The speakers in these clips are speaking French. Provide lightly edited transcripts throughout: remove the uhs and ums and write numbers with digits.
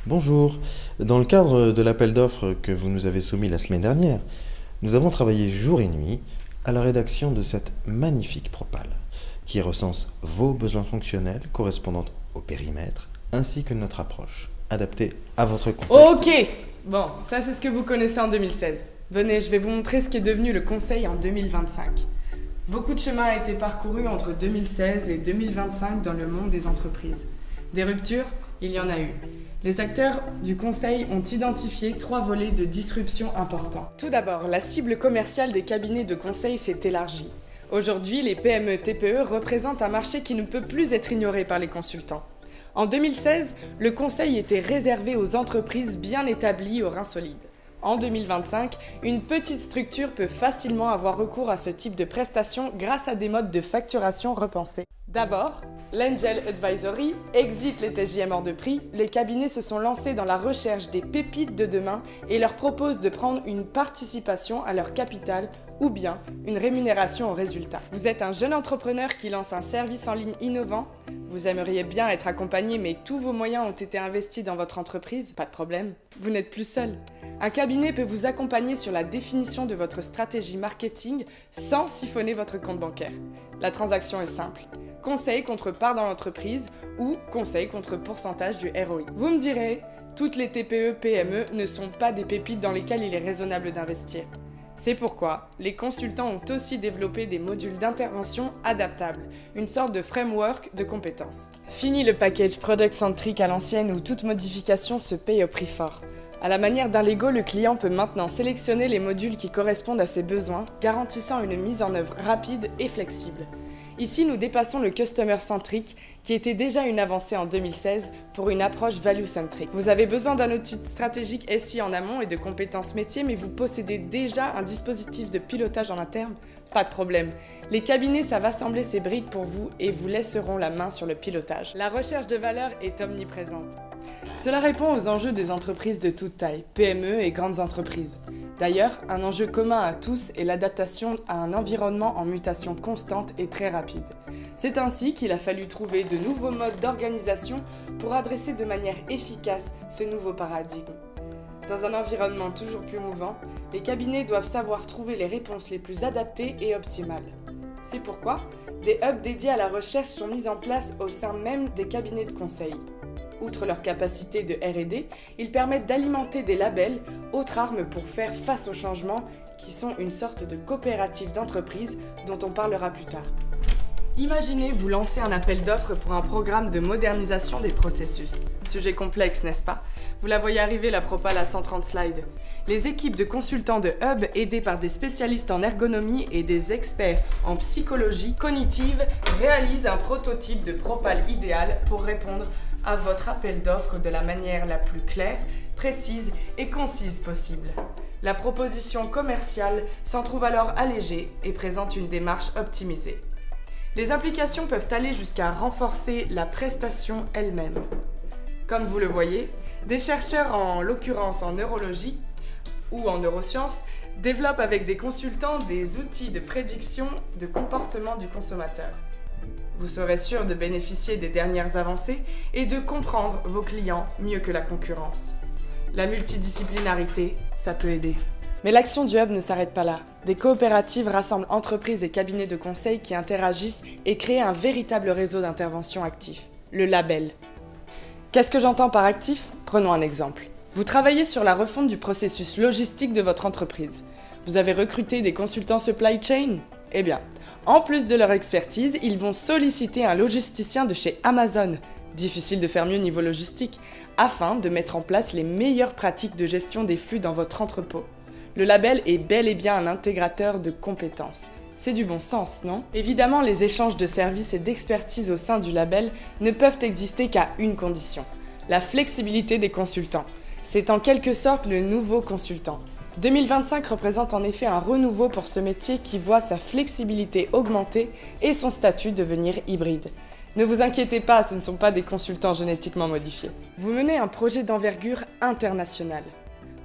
Bonjour. Dans le cadre de l'appel d'offres que vous nous avez soumis la semaine dernière, nous avons travaillé jour et nuit à la rédaction de cette magnifique propale qui recense vos besoins fonctionnels correspondant au périmètre ainsi que notre approche adaptée à votre contexte. Ok. Bon, ça c'est ce que vous connaissez en 2016. Venez, je vais vous montrer ce qui est devenu le conseil en 2025. Beaucoup de chemin a été parcouru entre 2016 et 2025 dans le monde des entreprises. Des ruptures, il y en a eu. Les acteurs du conseil ont identifié 3 volets de disruption importants. Tout d'abord, la cible commerciale des cabinets de conseil s'est élargie. Aujourd'hui, les PME-TPE représentent un marché qui ne peut plus être ignoré par les consultants. En 2016, le conseil était réservé aux entreprises bien établies aux reins solides. En 2025, une petite structure peut facilement avoir recours à ce type de prestations grâce à des modes de facturation repensés. D'abord, l'Angel Advisory exit les TJM hors de prix, les cabinets se sont lancés dans la recherche des pépites de demain et leur proposent de prendre une participation à leur capital ou bien une rémunération au résultat. Vous êtes un jeune entrepreneur qui lance un service en ligne innovant, vous aimeriez bien être accompagné mais tous vos moyens ont été investis dans votre entreprise, pas de problème, vous n'êtes plus seul. Un cabinet peut vous accompagner sur la définition de votre stratégie marketing sans siphonner votre compte bancaire. La transaction est simple. Conseil contre part dans l'entreprise ou conseil contre pourcentage du ROI. Vous me direz, toutes les TPE-PME ne sont pas des pépites dans lesquelles il est raisonnable d'investir. C'est pourquoi les consultants ont aussi développé des modules d'intervention adaptables, une sorte de framework de compétences. Fini le package product-centric à l'ancienne où toute modification se paye au prix fort. À la manière d'un Lego, le client peut maintenant sélectionner les modules qui correspondent à ses besoins, garantissant une mise en œuvre rapide et flexible. Ici, nous dépassons le customer-centric, qui était déjà une avancée en 2016 pour une approche value-centric. Vous avez besoin d'un outil stratégique SI en amont et de compétences métiers, mais vous possédez déjà un dispositif de pilotage en interne? Pas de problème. Les cabinets savent assembler ces briques pour vous et vous laisseront la main sur le pilotage. La recherche de valeur est omniprésente. Cela répond aux enjeux des entreprises de toute taille, PME et grandes entreprises. D'ailleurs, un enjeu commun à tous est l'adaptation à un environnement en mutation constante et très rapide. C'est ainsi qu'il a fallu trouver de nouveaux modes d'organisation pour adresser de manière efficace ce nouveau paradigme. Dans un environnement toujours plus mouvant, les cabinets doivent savoir trouver les réponses les plus adaptées et optimales. C'est pourquoi des hubs dédiés à la recherche sont mis en place au sein même des cabinets de conseil. Outre leur capacité de R&D, ils permettent d'alimenter des labels, autre arme pour faire face aux changements, qui sont une sorte de coopérative d'entreprise dont on parlera plus tard. Imaginez vous lancer un appel d'offres pour un programme de modernisation des processus. Sujet complexe, n'est-ce pas? Vous la voyez arriver la propale à 130 slides. Les équipes de consultants de Hub, aidées par des spécialistes en ergonomie et des experts en psychologie cognitive, réalisent un prototype de propale idéal pour répondre à votre appel d'offres de la manière la plus claire, précise et concise possible. La proposition commerciale s'en trouve alors allégée et présente une démarche optimisée. Les implications peuvent aller jusqu'à renforcer la prestation elle-même. Comme vous le voyez, des chercheurs, en l'occurrence en neurologie ou en neurosciences, développent avec des consultants des outils de prédiction de comportement du consommateur. Vous serez sûr de bénéficier des dernières avancées et de comprendre vos clients mieux que la concurrence. La multidisciplinarité, ça peut aider. Mais l'action du Hub ne s'arrête pas là. Des coopératives rassemblent entreprises et cabinets de conseil qui interagissent et créent un véritable réseau d'intervention actif, le label. Qu'est-ce que j'entends par actif? Prenons un exemple. Vous travaillez sur la refonte du processus logistique de votre entreprise. Vous avez recruté des consultants supply chain? Eh bien, en plus de leur expertise, ils vont solliciter un logisticien de chez Amazon, difficile de faire mieux niveau logistique, afin de mettre en place les meilleures pratiques de gestion des flux dans votre entrepôt. Le label est bel et bien un intégrateur de compétences. C'est du bon sens, non? Évidemment, les échanges de services et d'expertise au sein du label ne peuvent exister qu'à une condition, la flexibilité des consultants. C'est en quelque sorte le nouveau consultant. 2025 représente en effet un renouveau pour ce métier qui voit sa flexibilité augmenter et son statut devenir hybride. Ne vous inquiétez pas, ce ne sont pas des consultants génétiquement modifiés. Vous menez un projet d'envergure internationale.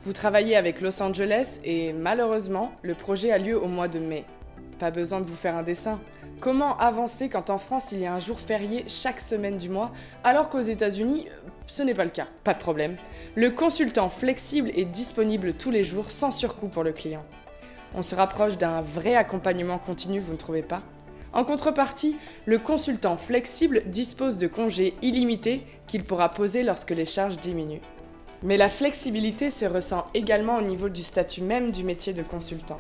Vous travaillez avec Los Angeles et malheureusement, le projet a lieu au mois de mai. Pas besoin de vous faire un dessin. Comment avancer quand en France il y a un jour férié chaque semaine du mois, alors qu'aux États-Unis, Ce n'est pas le cas, pas de problème. Le consultant flexible est disponible tous les jours sans surcoût pour le client. On se rapproche d'un vrai accompagnement continu, vous ne trouvez pas ? En contrepartie, le consultant flexible dispose de congés illimités qu'il pourra poser lorsque les charges diminuent. Mais la flexibilité se ressent également au niveau du statut même du métier de consultant.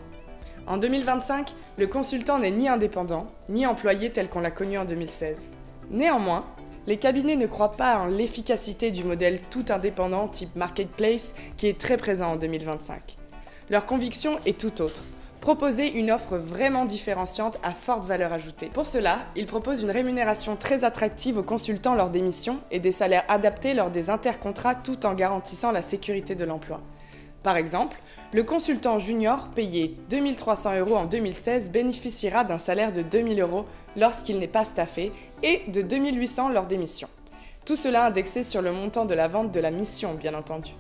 En 2025, le consultant n'est ni indépendant, ni employé tel qu'on l'a connu en 2016. Néanmoins, les cabinets ne croient pas en l'efficacité du modèle tout indépendant type marketplace qui est très présent en 2025. Leur conviction est tout autre. Proposer une offre vraiment différenciante à forte valeur ajoutée. Pour cela, ils proposent une rémunération très attractive aux consultants lors des missions et des salaires adaptés lors des intercontrats tout en garantissant la sécurité de l'emploi. Par exemple, le consultant junior payé 2 300 € en 2016 bénéficiera d'un salaire de 2 000 € lorsqu'il n'est pas staffé et de 2 800 € lors des missions. Tout cela indexé sur le montant de la vente de la mission, bien entendu.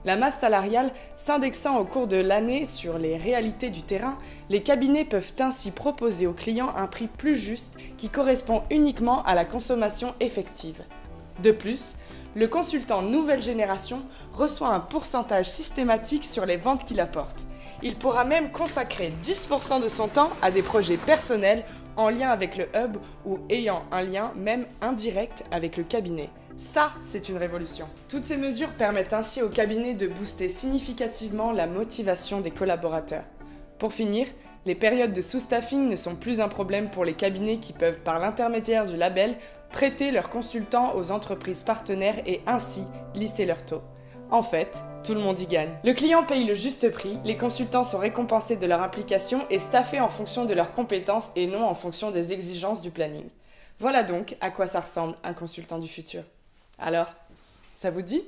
La masse salariale s'indexant au cours de l'année sur les réalités du terrain, les cabinets peuvent ainsi proposer aux clients un prix plus juste qui correspond uniquement à la consommation effective. De plus, le consultant nouvelle génération reçoit un pourcentage systématique sur les ventes qu'il apporte. Il pourra même consacrer 10% de son temps à des projets personnels en lien avec le hub ou ayant un lien même indirect avec le cabinet. Ça, c'est une révolution. Toutes ces mesures permettent ainsi au cabinet de booster significativement la motivation des collaborateurs. Pour finir, les périodes de sous-staffing ne sont plus un problème pour les cabinets qui peuvent, par l'intermédiaire du label, prêter leurs consultants aux entreprises partenaires et ainsi lisser leurs taux. En fait, tout le monde y gagne. Le client paye le juste prix, les consultants sont récompensés de leur implication et staffés en fonction de leurs compétences et non en fonction des exigences du planning. Voilà donc à quoi ça ressemble un consultant du futur. Alors, ça vous dit ?